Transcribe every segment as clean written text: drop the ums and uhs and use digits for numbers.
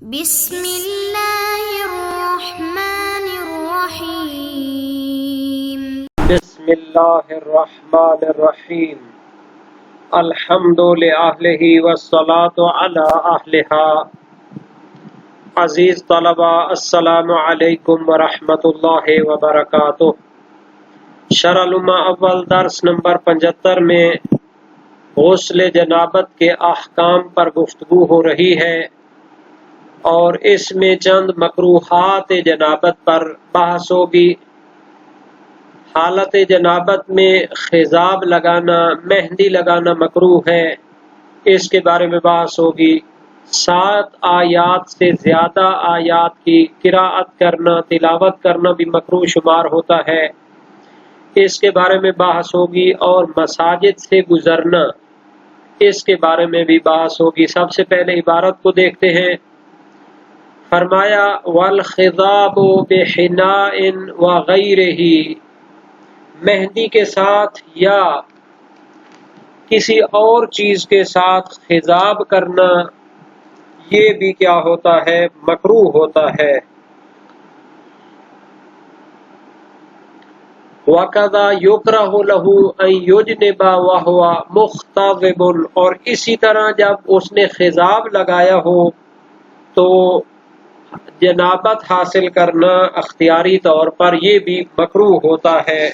بسم اللہ الرحمن الرحیم۔ بسم اللہ الرحمن الرحیم۔ الحمد للہ والصلاة علی اہلہا۔ عزیز طلبہ، السلام علیکم ورحمۃ اللہ وبرکاتہ۔ شرح الامہ اول درس نمبر 75 میں غسل جنابت کے احکام پر گفتگو ہو رہی ہے، اور اس میں چند مکروہات جنابت پر بحث ہوگی۔ حالت جنابت میں خضاب لگانا، مہندی لگانا مکروہ ہے، اس کے بارے میں بحث ہوگی۔ 7 آیات سے زیادہ آیات کی قراءت کرنا، تلاوت کرنا بھی مکروہ شمار ہوتا ہے، اس کے بارے میں بحث ہوگی۔ اور مساجد سے گزرنا، اس کے بارے میں بھی بحث ہوگی۔ سب سے پہلے عبارت کو دیکھتے ہیں۔ فرمایا والخضاب بحناء وغیرہ، مہندی کے ساتھ یا کسی اور چیز کے ساتھ خضاب کرنا، یہ بھی کیا ہوتا ہے؟ مکروہ ہوتا ہے۔ وَكَذَا يُكْرَهُ لَهُ أَن يُجْنِبَ وَهُوَ مُخْتَضِبٌ، اور اسی طرح جب اس نے خضاب لگایا ہو تو جنابت حاصل کرنا اختیاری طور پر یہ بھی مکروہ ہوتا ہے۔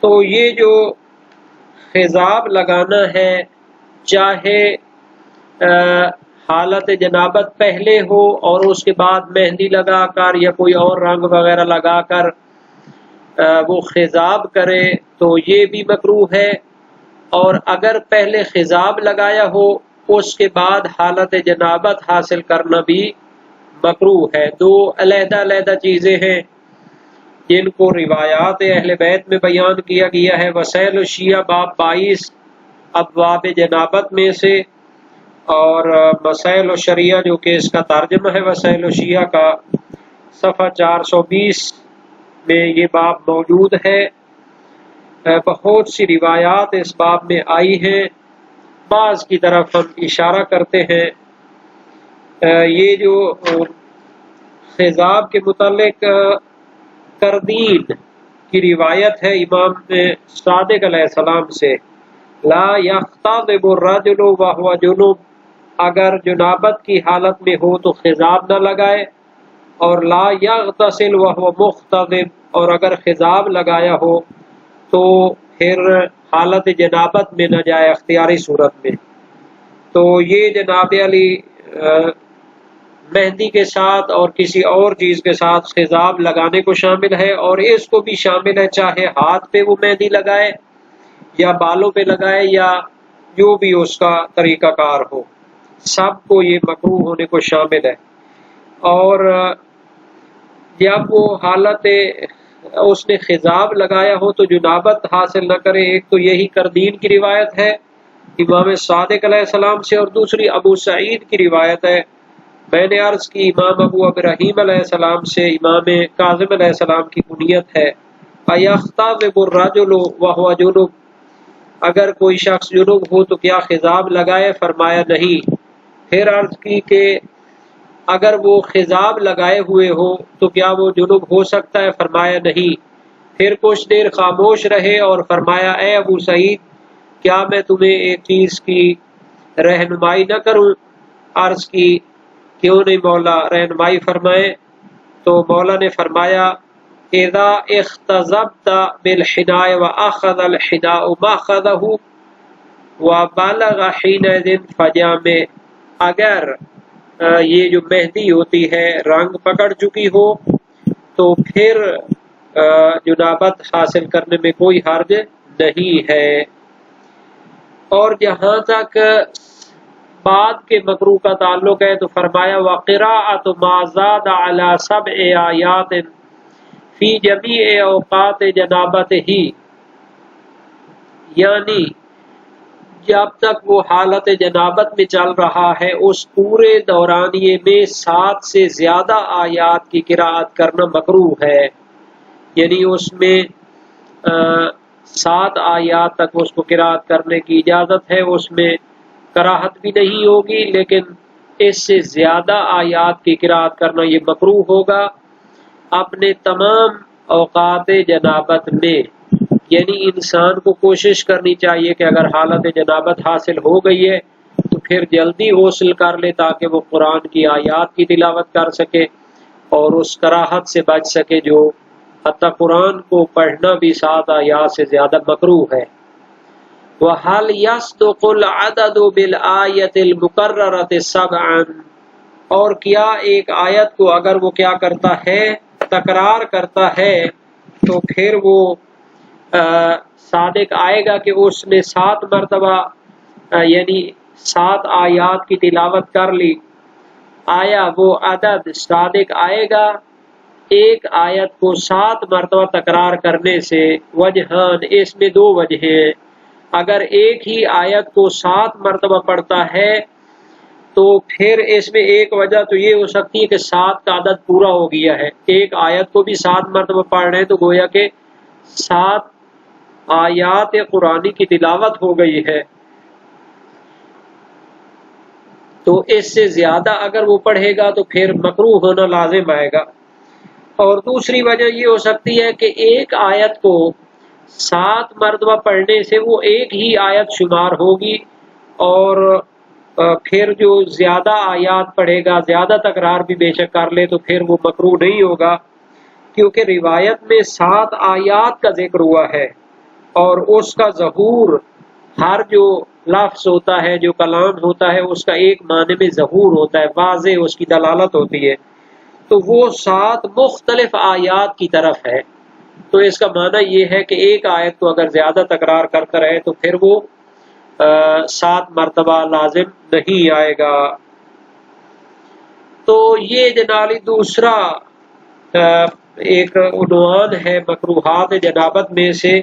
تو یہ جو خضاب لگانا ہے، چاہے حالت جنابت پہلے ہو اور اس کے بعد مہندی لگا کر یا کوئی اور رنگ وغیرہ لگا کر وہ خضاب کرے تو یہ بھی مکروہ ہے، اور اگر پہلے خضاب لگایا ہو اس کے بعد حالت جنابت حاصل کرنا بھی مکروہ ہے۔ دو علیحدہ علیحدہ چیزیں ہیں جن کو روایات اہل بیت میں بیان کیا گیا ہے۔ وسائل الشیعہ باب 22 ابواب جنابت میں سے، اور مسائل الشریعہ جو کہ اس کا ترجمہ ہے وسائل الشیعہ کا، صفحہ 420 میں یہ باب موجود ہے۔ بہت سی روایات اس باب میں آئی ہیں، بعض کی طرف ہم اشارہ کرتے ہیں۔ یہ جو خضاب کے متعلق کردین کی روایت ہے امام صادق علیہ السلام سے، لا یختضب الرجل وهو جنوب، اگر جنابت کی حالت میں ہو تو خضاب نہ لگائے، اور لا یغتسل وهو مختضب، اور اگر خضاب لگایا ہو تو پھر حالت جنابت میں نہ جائے اختیاری صورت میں۔ تو یہ جناب علی مہندی کے ساتھ اور کسی اور چیز کے ساتھ خضاب لگانے کو شامل ہے، اور اس کو بھی شامل ہے چاہے ہاتھ پہ وہ مہندی لگائے یا بالوں پہ لگائے یا جو بھی اس کا طریقہ کار ہو، سب کو یہ مکروہ ہونے کو شامل ہے۔ اور جب وہ حالت اس نے خضاب لگایا ہو تو جنابت حاصل نہ کرے، ایک تو یہی کردین کی روایت ہے امام صادق علیہ السلام سے، اور دوسری ابو سعید کی روایت ہے، میں نے عرض کی امام ابو ابراہیم علیہ السلام سے، امام کاظم علیہ السلام کی کنیت ہے۔ اَيَخْتَضِبُ الرَّجُلُ وَهُوَ جُنُبٌ، اگر کوئی شخص جنوب ہو تو کیا خضاب لگائے؟ فرمایا نہیں۔ پھر عرض کی کہ اگر وہ خضاب لگائے ہوئے ہو تو کیا وہ جنوب ہو سکتا ہے؟ فرمایا نہیں۔ پھر کچھ دیر خاموش رہے اور فرمایا اے ابو سعید، کیا میں تمہیں ایک چیز کی رہنمائی نہ کروں؟ عرض کی کیوں نہیں مولا، رہنمائی فرمائیں۔ تو مولا نے فرمایا اذا اختضبت بالحناء واخذ الحناء ماخذه وبلغ حينئذ فجامع، اگر یہ جو مہندی ہوتی ہے رنگ پکڑ چکی ہو تو پھر جنابت حاصل کرنے میں کوئی حرج نہیں ہے۔ اور جہاں تک بعد کے مکروہ کا تعلق ہے تو فرمایا وقراءۃ ما زاد علی 7 آیات فی جمیع اوقات جنابتہ، یعنی جب تک وہ حالت جنابت میں چل رہا ہے اس پورے دورانیے میں 7 سے زیادہ آیات کی قراءت کرنا مکروہ ہے، یعنی اس میں 7 آیات تک اس کو قراءت کرنے کی اجازت ہے، اس میں کراہت بھی نہیں ہوگی، لیکن اس سے زیادہ آیات کی قرأت کرنا یہ مکروہ ہوگا اپنے تمام اوقات جنابت میں۔ یعنی انسان کو کوشش کرنی چاہیے کہ اگر حالت جنابت حاصل ہو گئی ہے تو پھر جلدی غسل کر لے تاکہ وہ قرآن کی آیات کی تلاوت کر سکے اور اس کراہت سے بچ سکے جو حتیٰ قرآن کو پڑھنا بھی 7 آیات سے زیادہ مکروہ ہے۔ وَهَلْ يَصْدُقُ الْعَدَدُ بِالْآيَةِ الْمُقَرَّرَةِ سَبْعًا، اور کیا ایک آیت کو اگر وہ کیا کرتا ہے تکرار کرتا ہے تو پھر وہ صادق آئے گا کہ اس نے 7 مرتبہ یعنی 7 آیات کی تلاوت کر لی، آیا وہ عدد صادق آئے گا ایک آیت کو 7 مرتبہ تکرار کرنے سے؟ وجہان، اس میں 2 وجہ ہیں۔ اگر ایک ہی آیت کو 7 مرتبہ پڑھتا ہے تو پھر اس میں ایک وجہ تو یہ ہو سکتی ہے کہ 7 کا عدد پورا ہو گیا ہے، ایک آیت کو بھی 7 مرتبہ پڑھ رہے ہیں تو گویا کہ 7 آیات قرآنی کی تلاوت ہو گئی ہے، تو اس سے زیادہ اگر وہ پڑھے گا تو پھر مکروہ ہونا لازم آئے گا۔ اور دوسری وجہ یہ ہو سکتی ہے کہ ایک آیت کو 7 مرتبہ پڑھنے سے وہ ایک ہی آیت شمار ہوگی، اور پھر جو زیادہ آیات پڑھے گا زیادہ تکرار بھی بے شک کر لے تو پھر وہ مکروہ نہیں ہوگا، کیونکہ روایت میں 7 آیات کا ذکر ہوا ہے اور اس کا ظہور، ہر جو لفظ ہوتا ہے جو کلام ہوتا ہے اس کا ایک معنی میں ظہور ہوتا ہے، واضح اس کی دلالت ہوتی ہے، تو وہ 7 مختلف آیات کی طرف ہے، تو اس کا معنی یہ ہے کہ ایک آیت کو اگر زیادہ تکرار کرتا رہے تو پھر وہ 7 مرتبہ لازم نہیں آئے گا۔ تو یہ جنالی دوسرا ایک عنوان ہے مکروہات جنابت میں سے،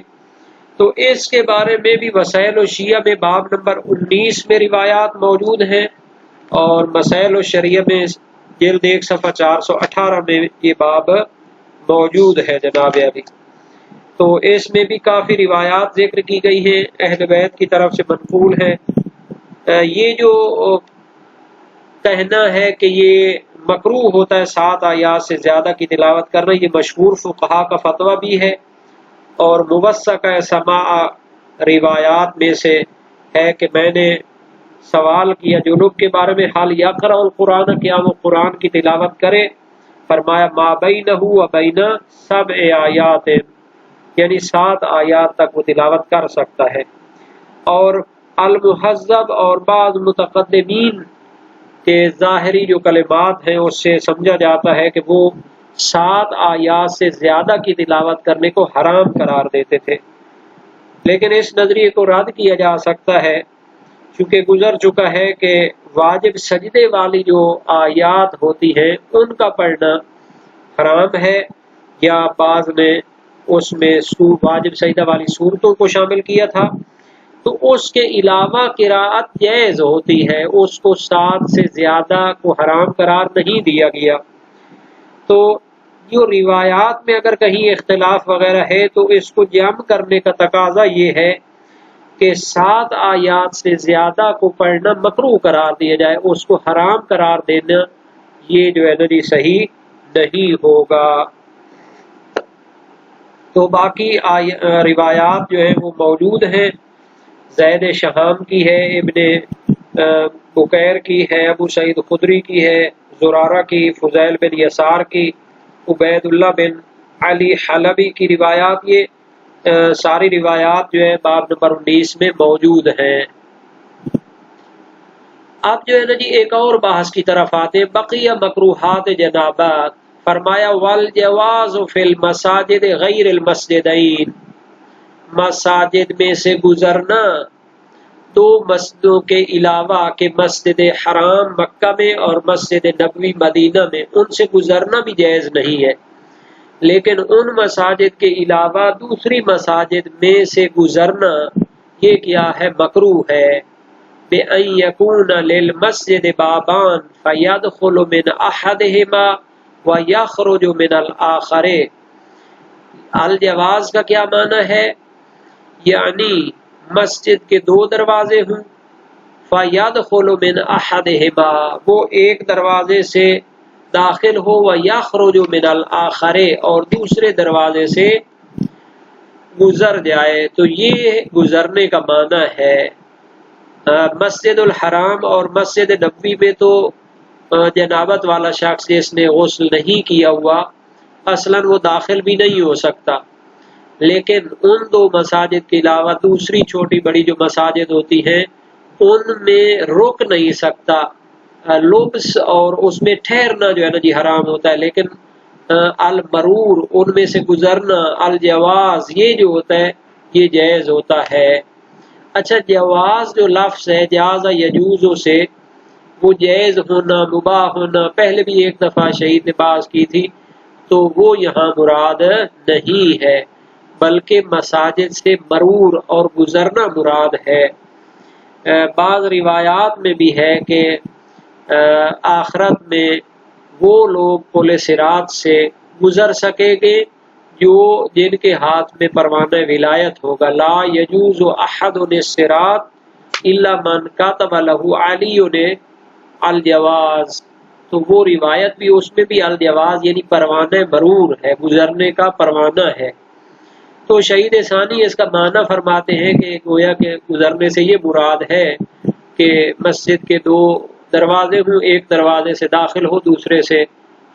تو اس کے بارے میں بھی وسائل الشیعہ میں باب نمبر 19 میں روایات موجود ہیں، اور مسائل الشریعہ میں جلد 1 صفحہ 418 میں یہ باب موجود ہے جناب علی۔ تو اس میں بھی کافی روایات ذکر کی گئی ہیں، اہل بیت کی طرف سے منقول ہے۔ یہ جو کہنا ہے کہ یہ مکروہ ہوتا ہے 7 آیات سے زیادہ کی تلاوت کرنا، یہ مشہور فقہا کا فتویٰ بھی ہے، اور موثقہ سماع روایات میں سے ہے کہ میں نے سوال کیا جنوب کے بارے میں، حال یقرأ القرآن، کیا وہ قرآن کی تلاوت کرے؟ فرمایا ما بینہ و بین 7 آیات، یعنی 7 آیات تک وہ تلاوت کر سکتا ہے۔ اور المحذب اور بعض متقدمین کے ظاہری جو کلمات ہیں اس سے سمجھا جاتا ہے کہ وہ 7 آیات سے زیادہ کی تلاوت کرنے کو حرام قرار دیتے تھے، لیکن اس نظریے کو رد کیا جا سکتا ہے چونکہ گزر چکا ہے کہ واجب سجدے والی جو آیات ہوتی ہیں ان کا پڑھنا حرام ہے، یا بعض نے اس میں واجب سجدہ والی صورتوں کو شامل کیا تھا، تو اس کے علاوہ قراءت جائز ہوتی ہے، اس کو 7 سے زیادہ کو حرام قرار نہیں دیا گیا۔ تو جو روایات میں اگر کہیں اختلاف وغیرہ ہے تو اس کو جمع کرنے کا تقاضا یہ ہے کہ 7 آیات سے زیادہ کو پڑھنا مکروہ قرار دیا جائے، اس کو حرام قرار دینا یہ جو ہے نا جی صحیح نہیں ہوگا۔ تو باقی روایات جو ہیں وہ موجود ہیں، زید شہام کی ہے، ابن بکیر کی ہے، ابو سعید خدری کی ہے، زرارہ کی، فضیل بن یسار کی، عبید اللہ بن علی حلبی کی روایات، یہ ساری روایات جو ہے باب نمبر 19 میں موجود ہیں۔ اب جو ہے نا جی ایک اور بحث کی طرف آتے ہیں، بقیہ مکروہات جنابت۔ فرمایا والجواز فی المساجد غیر المسجدین، مساجد میں سے گزرنا 2 مسجدوں کے علاوہ کہ مسجد حرام مکہ میں اور مسجد نبوی مدینہ میں، ان سے گزرنا بھی جائز نہیں ہے، لیکن ان مساجد کے علاوہ دوسری مساجد میں سے گزرنا یہ کیا ہے؟ مکروہ ہے۔ بِأَن يَكُونَ لِلْمَسْجِدِ بَابَانِ فَيَدْخُلُ مِنْ أَحَدِهِمَا وَيَخْرُجُ مِنَ الْآخَرِ۔ الجواز کا کیا معنی ہے؟ یعنی مسجد کے 2 دروازے ہوں، فَيَدْخُلُ مِنْ أَحَدِهِمَا، وہ ایک دروازے سے داخل ہو، وَيَخْرُجُ مِنَ الْآخَرِ، اور دوسرے دروازے سے گزر جائے۔ تو یہ گزرنے کا معنی ہے۔ مسجد الحرام اور مسجد نبوی میں تو جنابت والا شخص جس نے غسل نہیں کیا ہوا اصلاً وہ داخل بھی نہیں ہو سکتا، لیکن ان دو مساجد کے علاوہ دوسری چھوٹی بڑی جو مساجد ہوتی ہیں ان میں رک نہیں سکتا۔ لبس اور اس میں ٹھہرنا جو ہے نا جی حرام ہوتا ہے، لیکن المرور ان میں سے گزرنا، الجواز یہ جو ہوتا ہے یہ جائز ہوتا ہے۔ اچھا، جواز جو لفظ ہے جاز یجوزو سے، وہ جائز ہونا، مباح ہونا پہلے بھی ایک دفعہ شہید نے بحث کی تھی، تو وہ یہاں مراد نہیں ہے، بلکہ مساجد سے مرور اور گزرنا مراد ہے۔ بعض روایات میں بھی ہے کہ آخرت میں وہ لوگ پل صراط سے گزر سکیں گے جو جن کے ہاتھ میں پروانہ ولایت ہوگا۔ لا یجوز احد الصراط الا من کتب له علی الجواز، تو وہ روایت بھی اس میں بھی الجواز یعنی پروانہ مرور ہے، گزرنے کا پروانہ ہے۔ تو شہید ثانی اس کا معنی فرماتے ہیں کہ گویا کہ گزرنے سے یہ مراد ہے کہ مسجد کے دو دروازے ہوں، ایک دروازے سے داخل ہو دوسرے سے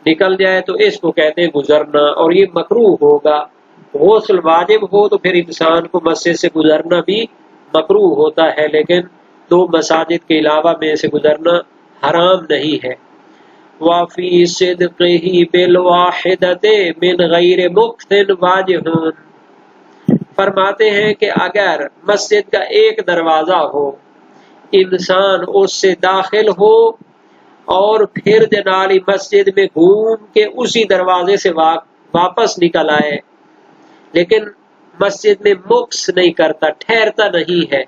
نکل جائے، تو اس کو کہتے ہیں گزرنا، اور یہ مکروہ ہوگا۔ غسل واجب ہو تو پھر انسان کو مسجد سے گزرنا بھی مکروہ ہوتا ہے، لیکن دو مساجد کے علاوہ میں سے گزرنا حرام نہیں ہے۔ وَفِي صِدْقِهِ بِالْوَاحِدَةِ مِنْ غَيْرِ مُكْثٍ وَاجِهٌ، فرماتے ہیں کہ اگر مسجد کا ایک دروازہ ہو، انسان اس سے داخل ہو اور پھر جنالی مسجد میں گھوم کے اسی دروازے سے واپس نکل آئے، لیکن مسجد میں مکث نہیں کرتا، ٹھہرتا نہیں ہے،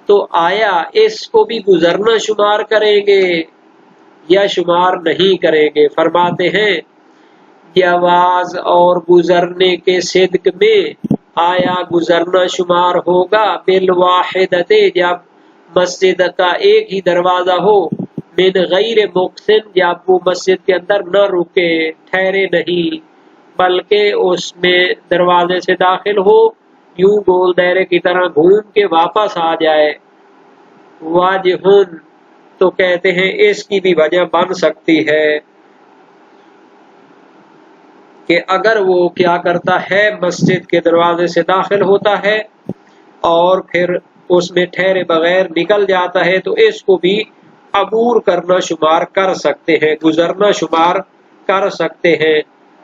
تو آیا اس کو بھی گزرنا شمار کریں گے یا شمار نہیں کریں گے؟ فرماتے ہیں جواز اور گزرنے کے صدق میں آیا گزرنا شمار ہوگا بالواحدت، جب مسجد کا ایک ہی دروازہ ہو، من غیر مقصن، جب وہ مسجد کے اندر نہ رکے، ٹھہرے نہیں، بلکہ اس میں دروازے سے داخل ہو، یوں گول دائرے کی طرح گھوم کے واپس آ جائے۔ واجہن، تو کہتے ہیں اس کی بھی وجہ بن سکتی ہے کہ اگر وہ کیا کرتا ہے، مسجد کے دروازے سے داخل ہوتا ہے اور پھر اس میں ٹھہرے بغیر نکل جاتا ہے، تو اس کو بھی عبور کرنا شمار کر سکتے ہیں، گزرنا شمار کر سکتے ہیں،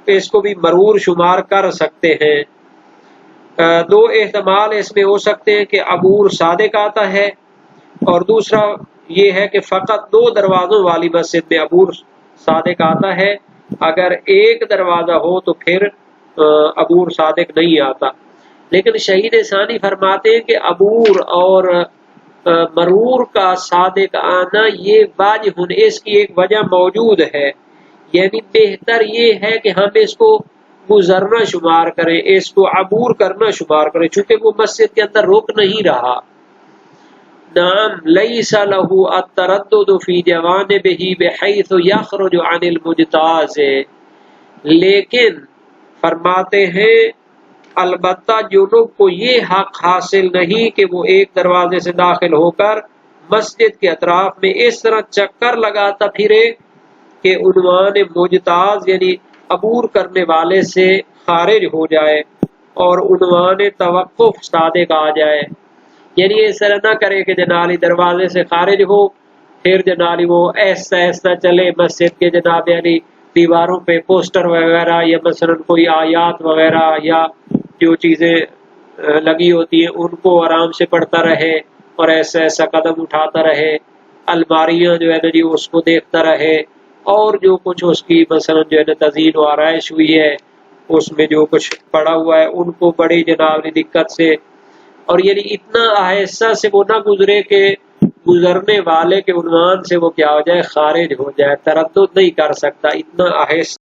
اس کو بھی مرور شمار کر سکتے ہیں۔ دو احتمال اس میں ہو سکتے ہیں کہ عبور صادق آتا ہے، اور دوسرا یہ ہے کہ فقط دو دروازوں والی مسجد میں عبور صادق آتا ہے، اگر ایک دروازہ ہو تو پھر عبور صادق نہیں آتا۔ لیکن شہید ثانی فرماتے ہیں کہ عبور اور مرور کا صادق آنا یہ واجب، اس کی ایک وجہ موجود ہے، یعنی بہتر یہ ہے کہ ہم اس کو گزرنا شمار کریں، اس کو عبور کرنا شمار کریں، چونکہ وہ مسجد کے اندر رک نہیں رہا۔ نعم لیس له التردد فی جوانبہ بحیث یخرج عن المجتاز، لیکن فرماتے ہیں البتہ جنوب کو یہ حق حاصل نہیں کہ وہ ایک دروازے سے داخل ہو کر مسجد کے اطراف میں اس طرح چکر لگاتا پھرے کہ عنوان مجتاز یعنی عبور کرنے والے سے خارج ہو جائے اور عنوان توقف صادق آ جائے، یعنی اس طرح نہ کرے کہ جنالی دروازے سے خارج ہو پھر جنالی وہ ایسا ایسا چلے مسجد کے جناب یعنی دیواروں پہ پوسٹر وغیرہ یا مثلا کوئی آیات وغیرہ یا جو چیزیں لگی ہوتی ہیں ان کو آرام سے پڑھتا رہے اور ایسا ایسا قدم اٹھاتا رہے، الماریاں جو ہے نا جی اس کو دیکھتا رہے، اور جو کچھ اس کی مثلا جو ہے نا تزئین و آرائش ہوئی ہے اس میں جو کچھ پڑا ہوا ہے ان کو بڑی جناب دقت سے، اور یعنی اتنا آہستہ سے وہ نہ گزرے کہ گزرنے والے کے عنوان سے وہ کیا ہو جائے، خارج ہو جائے، تردد نہیں کر سکتا، اتنا آہستہ